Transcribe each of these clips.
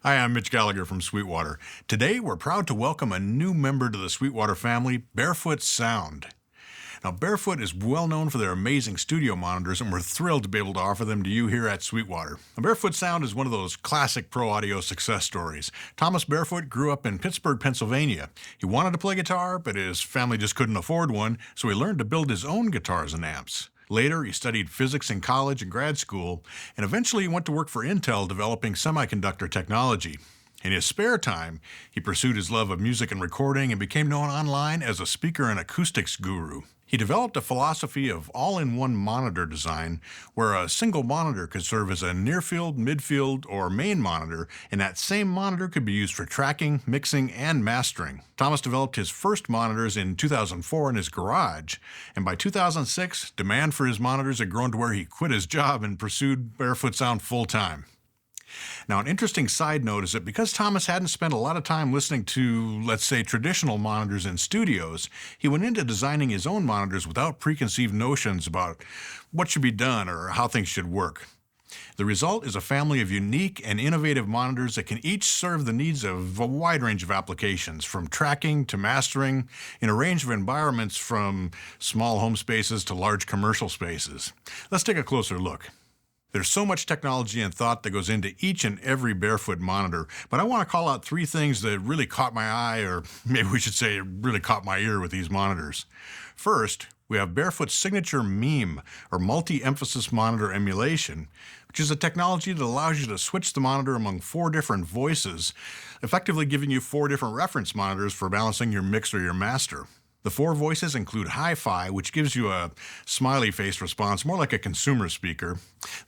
Hi, I'm Mitch Gallagher from Sweetwater. Today, we're proud to welcome a new member to the Sweetwater family, Barefoot Sound. Now, Barefoot is well known for their amazing studio monitors, and we're thrilled to be able to offer them to you here at Sweetwater. Now, Barefoot Sound is one of those classic pro audio success stories. Thomas Barefoot grew up in Pittsburgh, Pennsylvania. He wanted to play guitar, but his family just couldn't afford one, so he learned to build his own guitars and amps. Later, he studied physics in college and grad school, and eventually he went to work for Intel developing semiconductor technology. In his spare time, he pursued his love of music and recording and became known online as a speaker and acoustics guru. He developed a philosophy of all-in-one monitor design where a single monitor could serve as a near-field, mid-field, or main monitor, and that same monitor could be used for tracking, mixing, and mastering. Thomas developed his first monitors in 2004 in his garage, and by 2006, demand for his monitors had grown to where he quit his job and pursued Barefoot Sound full-time. Now, an interesting side note is that because Thomas hadn't spent a lot of time listening to, let's say, traditional monitors in studios, he went into designing his own monitors without preconceived notions about what should be done or how things should work. The result is a family of unique and innovative monitors that can each serve the needs of a wide range of applications, from tracking to mastering, in a range of environments from small home spaces to large commercial spaces. Let's take a closer look. There's so much technology and thought that goes into each and every Barefoot monitor, but I want to call out three things that really caught my eye, or maybe we should say really caught my ear with these monitors. First, we have Barefoot's signature MeM, or Multi-Emphasis Monitor Emulation, which is a technology that allows you to switch the monitor among 4 different voices, effectively giving you 4 different reference monitors for balancing your mix or your master. The 4 voices include hi-fi, which gives you a smiley face response, more like a consumer speaker.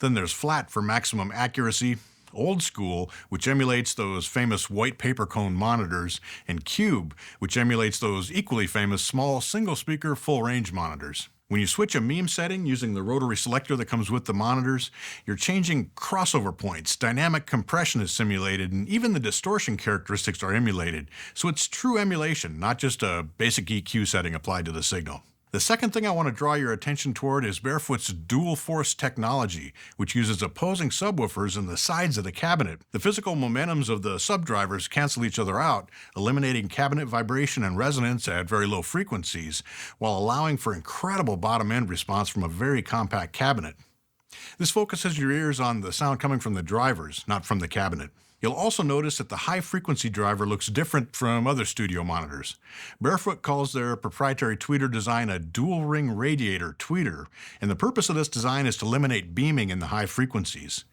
Then there's flat for maximum accuracy, old school, which emulates those famous white paper cone monitors, and cube, which emulates those equally famous small single-speaker full-range monitors. When you switch a MeM setting using the rotary selector that comes with the monitors, you're changing crossover points, dynamic compression is simulated, and even the distortion characteristics are emulated. So it's true emulation, not just a basic EQ setting applied to the signal. The second thing I want to draw your attention toward is Barefoot's dual force technology, which uses opposing subwoofers in the sides of the cabinet. The physical momentums of the subdrivers cancel each other out, eliminating cabinet vibration and resonance at very low frequencies, while allowing for incredible bottom-end response from a very compact cabinet. This focuses your ears on the sound coming from the drivers, not from the cabinet. You'll also notice that the high-frequency driver looks different from other studio monitors. Barefoot calls their proprietary tweeter design a dual-ring radiator tweeter, and the purpose of this design is to eliminate beaming in the high frequencies.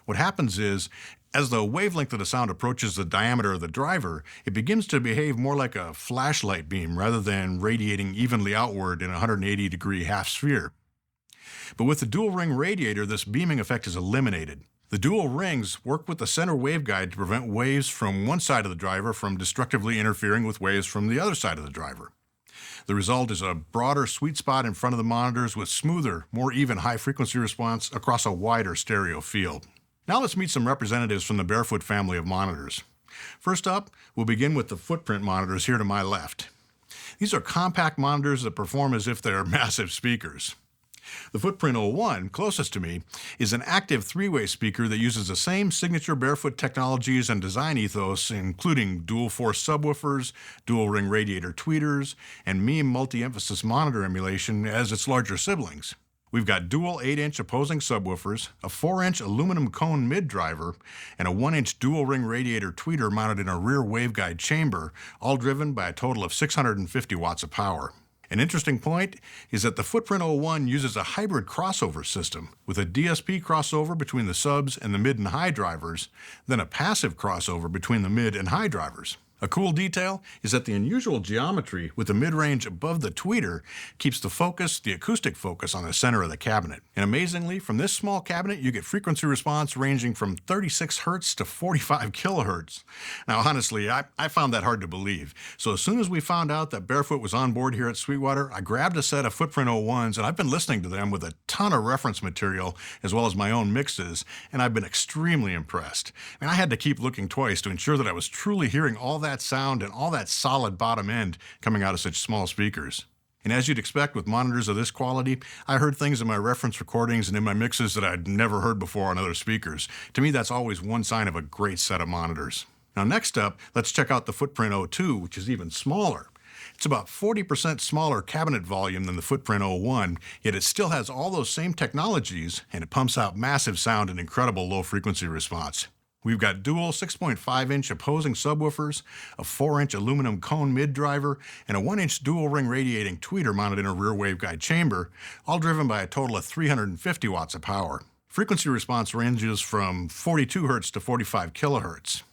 What happens is, as the wavelength of the sound approaches the diameter of the driver, it begins to behave more like a flashlight beam rather than radiating evenly outward in a 180-degree half-sphere. But with the dual-ring radiator, this beaming effect is eliminated. The dual rings work with the center waveguide to prevent waves from one side of the driver from destructively interfering with waves from the other side of the driver. The result is a broader sweet spot in front of the monitors with smoother, more even high-frequency response across a wider stereo field. Now let's meet some representatives from the Barefoot family of monitors. First up, we'll begin with the footprint monitors here to my left. These are compact monitors that perform as if they're massive speakers. The Footprint 01, closest to me, is an active 3-way speaker that uses the same signature Barefoot technologies and design ethos, including dual-force subwoofers, dual-ring radiator tweeters, and MeM multi-emphasis monitor emulation as its larger siblings. We've got dual 8-inch opposing subwoofers, a 4-inch aluminum cone mid-driver, and a 1-inch dual-ring radiator tweeter mounted in a rear waveguide chamber, all driven by a total of 650 watts of power. An interesting point is that the Footprint 01 uses a hybrid crossover system with a DSP crossover between the subs and the mid and high drivers, then a passive crossover between the mid and high drivers. A cool detail is that the unusual geometry with the mid-range above the tweeter keeps the acoustic focus on the center of the cabinet. And amazingly, from this small cabinet, you get frequency response ranging from 36 Hz to 45 kHz. Now, honestly, I found that hard to believe. So as soon as we found out that Barefoot was on board here at Sweetwater, I grabbed a set of Footprint 01s, and I've been listening to them with a ton of reference material as well as my own mixes, and I've been extremely impressed. I had to keep looking twice to ensure that I was truly hearing all that sound and all that solid bottom end coming out of such small speakers. And as you'd expect with monitors of this quality, I heard things in my reference recordings and in my mixes that I'd never heard before on other speakers. To me, that's always one sign of a great set of monitors. Now next up, let's check out the Footprint 02, which is even smaller. It's about 40% smaller cabinet volume than the Footprint 01, yet it still has all those same technologies, and it pumps out massive sound and incredible low frequency response. We've got dual 6.5-inch opposing subwoofers, a 4-inch aluminum cone mid-driver, and a 1-inch dual-ring radiating tweeter mounted in a rear waveguide chamber, all driven by a total of 350 watts of power. Frequency response ranges from 42 Hz to 45 kHz.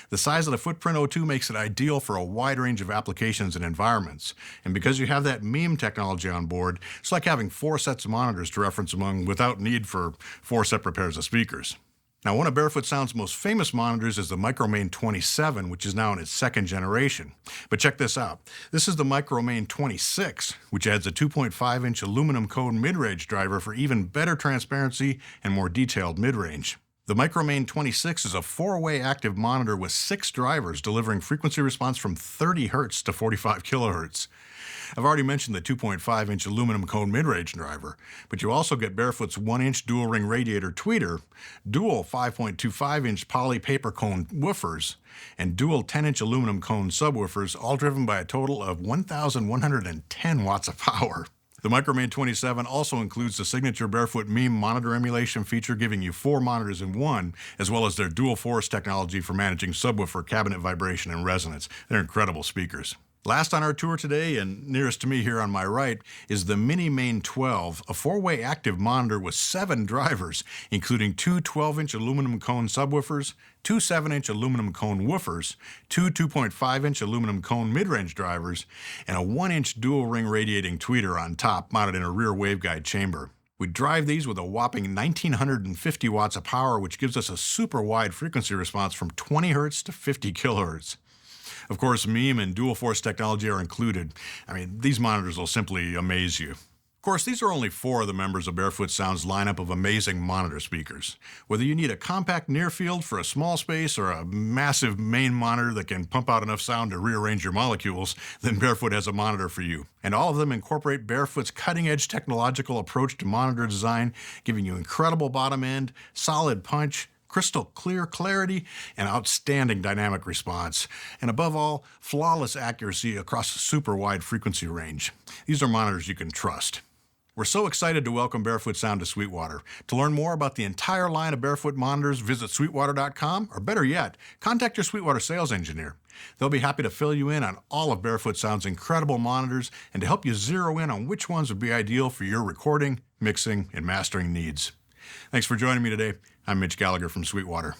The size of the Footprint 02 makes it ideal for a wide range of applications and environments. And because you have that MEME technology on board, it's like having 4 sets of monitors to reference among without need for 4 separate pairs of speakers. Now, one of Barefoot Sound's most famous monitors is the Micromain 27, which is now in its 2nd generation. But check this out. This is the Micromain 26, which adds a 2.5-inch aluminum cone mid-range driver for even better transparency and more detailed mid-range. The Micromain 26 is a 4-way active monitor with 6 drivers delivering frequency response from 30 Hz to 45 kHz. I've already mentioned the 2.5-inch aluminum cone mid-range driver, but you also get Barefoot's 1-inch dual-ring radiator tweeter, dual 5.25-inch poly paper cone woofers, and dual 10-inch aluminum cone subwoofers, all driven by a total of 1,110 watts of power. The Micromain 27 also includes the signature Barefoot MEME monitor emulation feature, giving you 4 monitors in one, as well as their dual force technology for managing subwoofer cabinet vibration and resonance. They're incredible speakers. Last on our tour today, and nearest to me here on my right, is the Mini Main 12, a 4-way active monitor with 7 drivers, including 2 12-inch aluminum cone subwoofers, 2 7-inch aluminum cone woofers, 2 2.5-inch aluminum cone mid-range drivers, and a 1-inch dual-ring radiating tweeter on top mounted in a rear waveguide chamber. We drive these with a whopping 1,950 watts of power, which gives us a super wide frequency response from 20 Hz to 50 kHz. Of course, MEME and dual force technology are included. These monitors will simply amaze you. Of course, these are only 4 of the members of Barefoot Sound's lineup of amazing monitor speakers. Whether you need a compact near field for a small space or a massive main monitor that can pump out enough sound to rearrange your molecules, then Barefoot has a monitor for you. And all of them incorporate Barefoot's cutting-edge technological approach to monitor design, giving you incredible bottom end, solid punch, crystal clear clarity, and outstanding dynamic response. And above all, flawless accuracy across a super wide frequency range. These are monitors you can trust. We're so excited to welcome Barefoot Sound to Sweetwater. To learn more about the entire line of Barefoot monitors, visit sweetwater.com, or better yet, contact your Sweetwater sales engineer. They'll be happy to fill you in on all of Barefoot Sound's incredible monitors and to help you zero in on which ones would be ideal for your recording, mixing, and mastering needs. Thanks for joining me today. I'm Mitch Gallagher from Sweetwater.